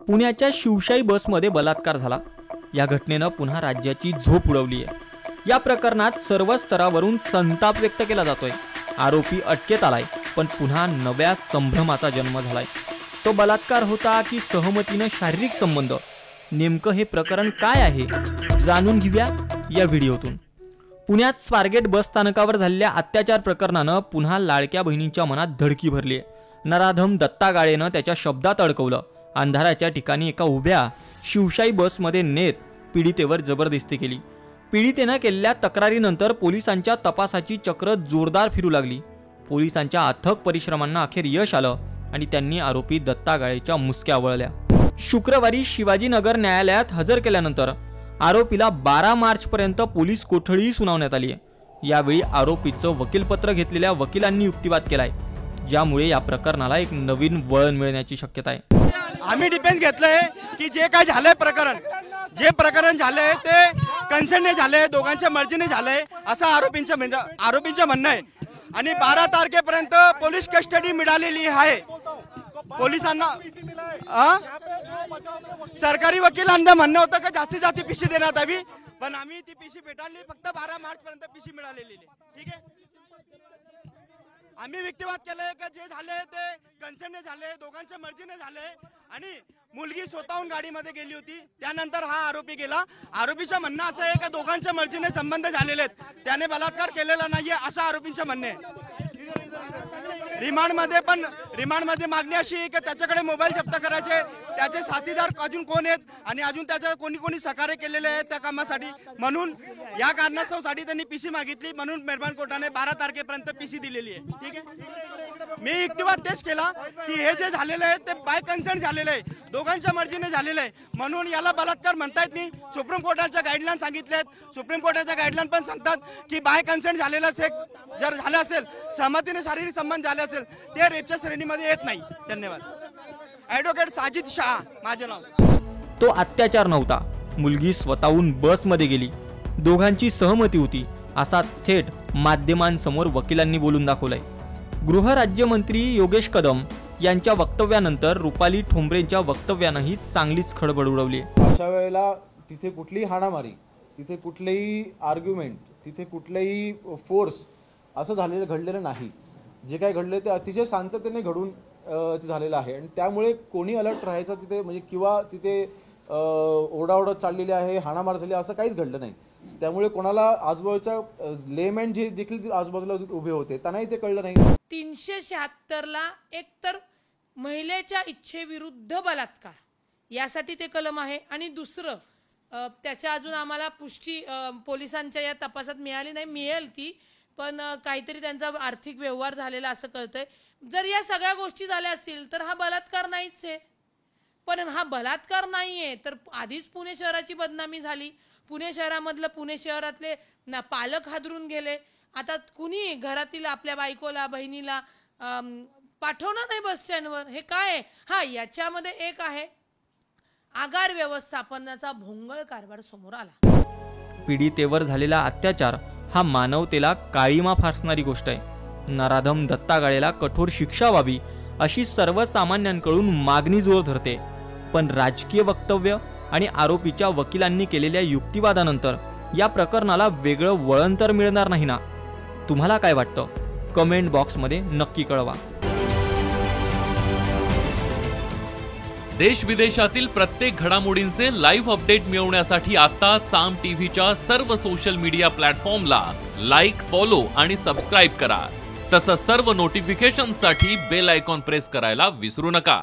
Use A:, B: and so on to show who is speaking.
A: पुण्याच्या शिवशाही बसमध्ये बलात्कार झाला। या घटनेनं पुन्हा राज्याची झोप उडवली आहे। या प्रकरणात सर्व स्तरावरून संताप व्यक्त केला जातोय। आरोपी अटकेत आलाय, पण पुन्हा नव्या संभ्रमाचा जन्म झालाय। तो बलात्कार होता की सहमतीने शारीरिक संबंध? नेमकं हे प्रकरण काय आहे जाणून घेऊया या व्हिडिओतून। पुण्यात स्वारगेट बस स्थानकावर झालेल्या अत्याचार प्रकरणानं पुन्हा लाडक्या बहिणींच्या मनात धडकी भरली आहे। नराधम दत्ता गाळेनं त्याच्या शब्दात अडकवलं। अंधाराच्या ठिकाणी एका उभ्या शिवशाही बसमध्ये नेत पीडितेवर जबरदस्ती केली। पीडितेनं केलेल्या तक्रारीनंतर पोलिसांच्या तपासाची चक्र जोरदार फिरू लागली। पोलिसांच्या अथक परिश्रमांना अखेर यश आलं आणि त्यांनी आरोपी दत्ता गाळेच्या मुसक्या वळल्या। शुक्रवारी शिवाजीनगर न्यायालयात हजर केल्यानंतर आरोपीला 12 मार्च पर्यंत पोलीस कोठडी सुनावण्यात आली आहे। यावेळी आरोपीचं वकीलपत्र घेतलेल्या वकिलांनी युक्तिवाद केलाय, ज्यामुळे या प्रकरणाला एक नवीन वळण मिळण्याची शक्यता आहे।
B: आम्ही डिफेन्स घेतलंय की जे काय झालंय प्रकरण झालंय ते कन्सेंटने झालंय, दोघांच्या मर्जीने झालंय असं आरोपींचं म्हणणं आहे। आणि 12 तारखेपर्यंत पोलीस कस्टडी मिळालेली आहे पोलिसांना। सरकारी वकिलांना म्हणणं होतं की जास्तीत जास्त पीसी देण्यात यावी, पण आम्ही ती पीसी भेटाळली। फक्त 12 मार्च पर्यंत पीसी मिळालेली आहे। ठीक आहे, आम्ही व्यक्तिवाद केलंय की जे झाले ते कन्सेंटने झाले, दोघांच्या मर्जीने झाले आणि मुलगी स्वतःहून गाडीमध्ये गेली होती। त्यानंतर हा आरोपी गेला। आरोपीचं म्हणणं असं आहे की दोघांच्या मर्जीने संबंध झालेले आहेत, त्याने बलात्कार केलेला नाहीये असं आरोपींचं म्हणणं आहे। रिमांडमध्ये मागणी अशी आहे की त्याच्याकडे मोबाईल जप्त करायचे, त्याचे साथीदार अजून कोण आहेत आणि अजून त्याच्या कोणी सहकार्य केलेले आहेत त्या कामासाठी, म्हणून या कारणासाठी त्यांनी पीसी मागितली। म्हणून मेहरबान कोर्टाने 12 तारखेपर्यंत पीसी दिलेली आहे। ठीक आहे, मी युक्तिवाद तेच केला की हे जे झालेलं आहे ते बाय कन्सेंट झालेलं आहे, दोघांच्या मर्जीने झालेलं आहे, म्हणून याला बलात्कार म्हणतायत नाही। सुप्रीम कोर्टाच्या गाईडलाईन सांगितले आहेत। सुप्रीम कोर्टाच्या गाईडलाईन पण सांगतात की बाय कन्सेंट झालेला सेक्स जर झाला असेल, सहमतीने शारीरिक संबंध झाले असेल, ते रेपच्या श्रेणीमध्ये येत नाही। धन्यवाद। ॲडव्होकेट साजिद शाह माझे नाव।
A: तो अत्याचार नव्हता, मुलगी स्वतःहून बसमध्ये गेली, दोघांची सहमती होती असा थेट माध्यमांसमोर वकिलांनी बोलून दाखवलाय। गृहराज्यमंत्री योगेश कदम यांच्या वक्तव्यानंतर रुपाली ठोंबरेंच्या वक्तव्यानंही चांगलीच खळबळ उडवली।
C: अशा वेळेला तिथे कुठलीही हाणामारी, तिथे कुठलेही आर्ग्युमेंट, तिथे कुठलेही फोर्स असं घडलेलं नाही। जे काय घडले ते अतिशय शांततेने घडून ते झालेलं आहे आणि त्यामुळे कोणी अलर्ट राहायचं तिथे म्हणजे किंवा तिथे ओरडाओरड चाललेली आहे, हाणामार झाली असं काहीच घडलं नाही। त्यामुळे कोणाला आजूबाजूच्या लेमॅन जे देखील आजूबाजूला उभे होते त्यांनाही ते कळलं नाही।
D: 376 ला एकतर महिलेच्या इच्छेविरुद्ध बलात्कार यासाठी ते कलम आहे आणि दुसरं त्याच्या अजून आम्हाला पुष्टी पोलिसांच्या या तपासात मिळाली नाही, मिळेल ती, पण काहीतरी त्यांचा आर्थिक व्यवहार झालेला असं कळतंय। जर या सगळ्या गोष्टी झाल्या असतील तर हा बलात्कार नाहीच आहे, पण हा बलात्कार नाहीये तर आधीच पुणे शहराची बदनामी झाली। पुणे शहरामधलं पुणे शहरातले पालक हादरून गेले। आता कुणी घरातील आपल्या बायकोला बहिणीला पाठवणार नाही बस स्टँडवर, हे काय आहे? हा, याच्यामध्ये एक आहे आगार व्यवस्थापनाचा भोंगळ कारभार समोर आला।
A: पीडितेवर झालेला अत्याचार हा मानवतेला काळीमा फासणारी गोष्ट आहे। नराधम दत्ता गाळेला कठोर शिक्षा व्हावी अशी सर्वसामान्यांकडून मागणी जोर धरते, पण राजकीय वक्तव्य आणि आरोपीच्या वकिलांनी केलेल्या युक्तिवादानंतर या प्रकरणाला वेगळं वळण तर मिळणार नाही ना? तुम्हाला काय वाटतं? कमेंट बॉक्समध्ये नक्की कळवा।
E: देश विदेशातील प्रत्येक घडामोडींचे लाईव्ह अपडेट मिळवण्यासाठी आता साम टीव्हीच्या सर्व सोशल मीडिया प्लॅटफॉर्मला लाईक, फॉलो आणि सबस्क्राईब करा। तसंच सर्व नोटिफिकेशनसाठी बेल आयकॉन प्रेस करायला विसरू नका।